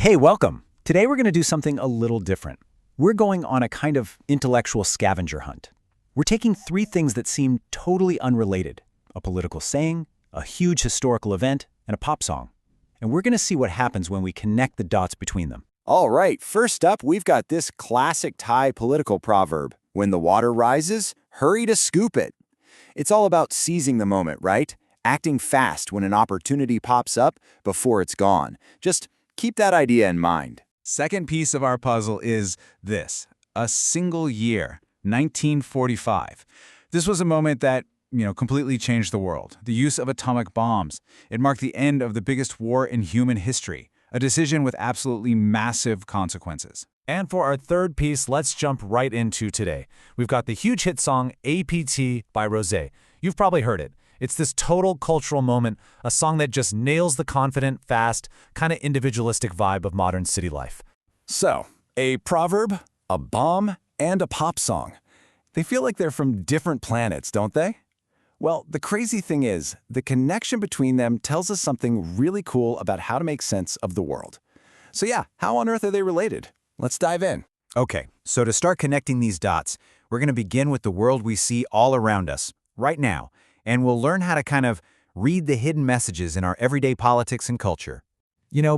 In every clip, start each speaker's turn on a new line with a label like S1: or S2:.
S1: Hey, welcome. Today we're going to do something a little different. We're going on a kind of intellectual scavenger hunt. We're taking three things that seem totally unrelated: a political saying, a huge historical event, and a pop song. And we're going to see what happens when we connect the dots between them.
S2: All right, first up, we've got this classic Thai political proverb: when the water rises, hurry to scoop it. It's all about seizing the moment, right? Acting fast when an opportunity pops up before it's gone. Just keep that idea in mind.
S3: Second piece of our puzzle is this: a single year, 1945. This was a moment that, completely changed the world. The use of atomic bombs. It marked the end of the biggest war in human history, a decision with absolutely massive consequences.
S4: And for our third piece, let's jump right into today. We've got the huge hit song APT by Rosé. You've probably heard it. It's this total cultural moment, a song that just nails the confident, fast, kind of individualistic vibe of modern city life.
S5: So, a proverb, a bomb, and a pop song. They feel like they're from different planets, don't they? Well, the crazy thing is, the connection between them tells us something really cool about how to make sense of the world. So yeah, how on earth are they related? Let's dive in.
S1: Okay, so to start connecting these dots, we're going to begin with the world we see all around us, right now, and we'll learn how to kind of read the hidden messages in our everyday politics and culture.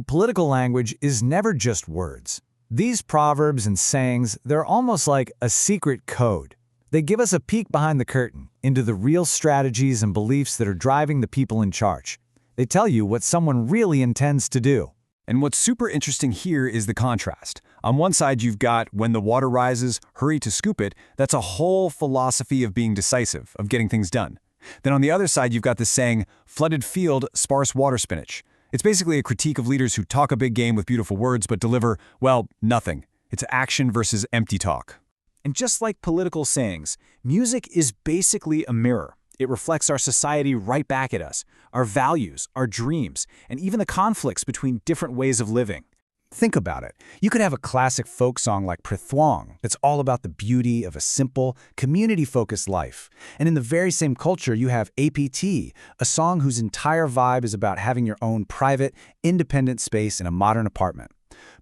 S4: Political language is never just words. These proverbs and sayings, they're almost like a secret code. They give us a peek behind the curtain into the real strategies and beliefs that are driving the people in charge. They tell you what someone really intends to do.
S5: And what's super interesting here is the contrast. On one side, you've got when the water rises, hurry to scoop it. That's a whole philosophy of being decisive, of getting things done. Then on the other side, you've got the saying, flooded field, sparse water spinach. It's basically a critique of leaders who talk a big game with beautiful words but deliver, well, nothing. It's action versus empty talk.
S1: And just like political sayings, music is basically a mirror. It reflects our society right back at us, our values, our dreams, and even the conflicts between different ways of living. Think about it. You could have a classic folk song like Prithwang that's all about the beauty of a simple, community-focused life. And in the very same culture, you have APT, a song whose entire vibe is about having your own private, independent space in a modern apartment.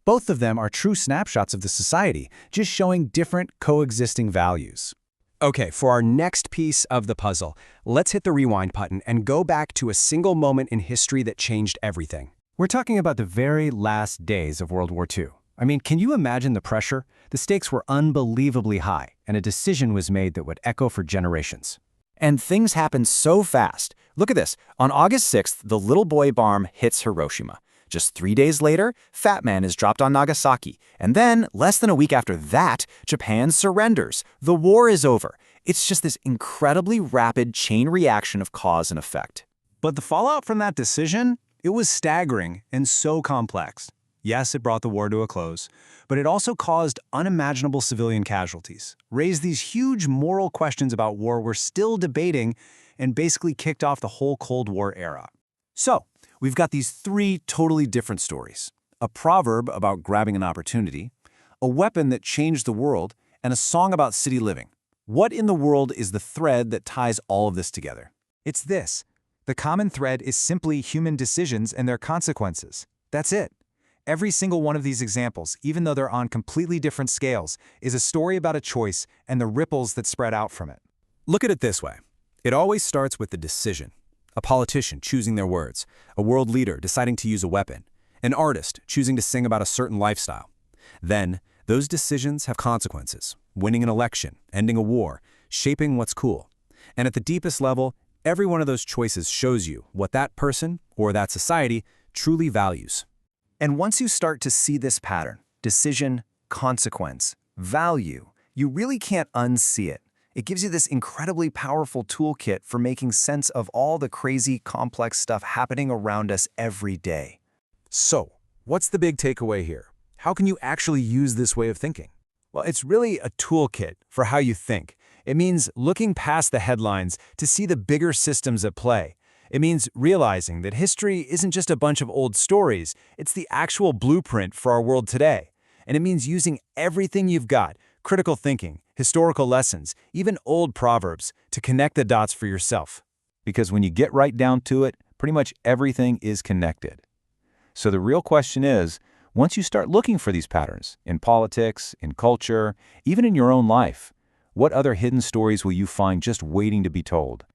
S1: Both of them are true snapshots of the society, just showing different coexisting values.
S6: Okay, for our next piece of the puzzle, let's hit the rewind button and go back to a single moment in history that changed everything. We're talking about the very last days of World War II. I mean, can you imagine the pressure? The stakes were unbelievably high, and a decision was made that would echo for generations.
S2: And things happen so fast. Look at this. On August 6th, the little boy bomb hits Hiroshima. Just 3 days later, Fat Man is dropped on Nagasaki. And then, less than a week after that, Japan surrenders. The war is over. It's just this incredibly rapid chain reaction of cause and effect.
S5: But the fallout from that decision, it was staggering and so complex. Yes, it brought the war to a close, but it also caused unimaginable civilian casualties, raised these huge moral questions about war we're still debating, and basically kicked off the whole Cold War era. So, we've got these three totally different stories: a proverb about grabbing an opportunity, a weapon that changed the world, and a song about city living. What in the world is the thread that ties all of this together?
S4: It's this. The common thread is simply human decisions and their consequences. That's it. Every single one of these examples, even though they're on completely different scales, is a story about a choice and the ripples that spread out from it.
S5: Look at it this way. It always starts with the decision. A politician choosing their words, a world leader deciding to use a weapon, an artist choosing to sing about a certain lifestyle. Then, those decisions have consequences: winning an election, ending a war, shaping what's cool. And at the deepest level, every one of those choices shows you what that person or that society truly values.
S2: And once you start to see this pattern, decision, consequence, value, you really can't unsee it. It gives you this incredibly powerful toolkit for making sense of all the crazy, complex stuff happening around us every day.
S1: So, what's the big takeaway here? How can you actually use this way of thinking?
S5: Well, it's really a toolkit for how you think. It means looking past the headlines to see the bigger systems at play. It means realizing that history isn't just a bunch of old stories, it's the actual blueprint for our world today. And it means using everything you've got: critical thinking, historical lessons, even old proverbs, to connect the dots for yourself. Because when you get right down to it, pretty much everything is connected. So the real question is,
S2: Once you start looking for these patterns in politics, in culture, even in your own life, what other hidden stories will you find just waiting to be told?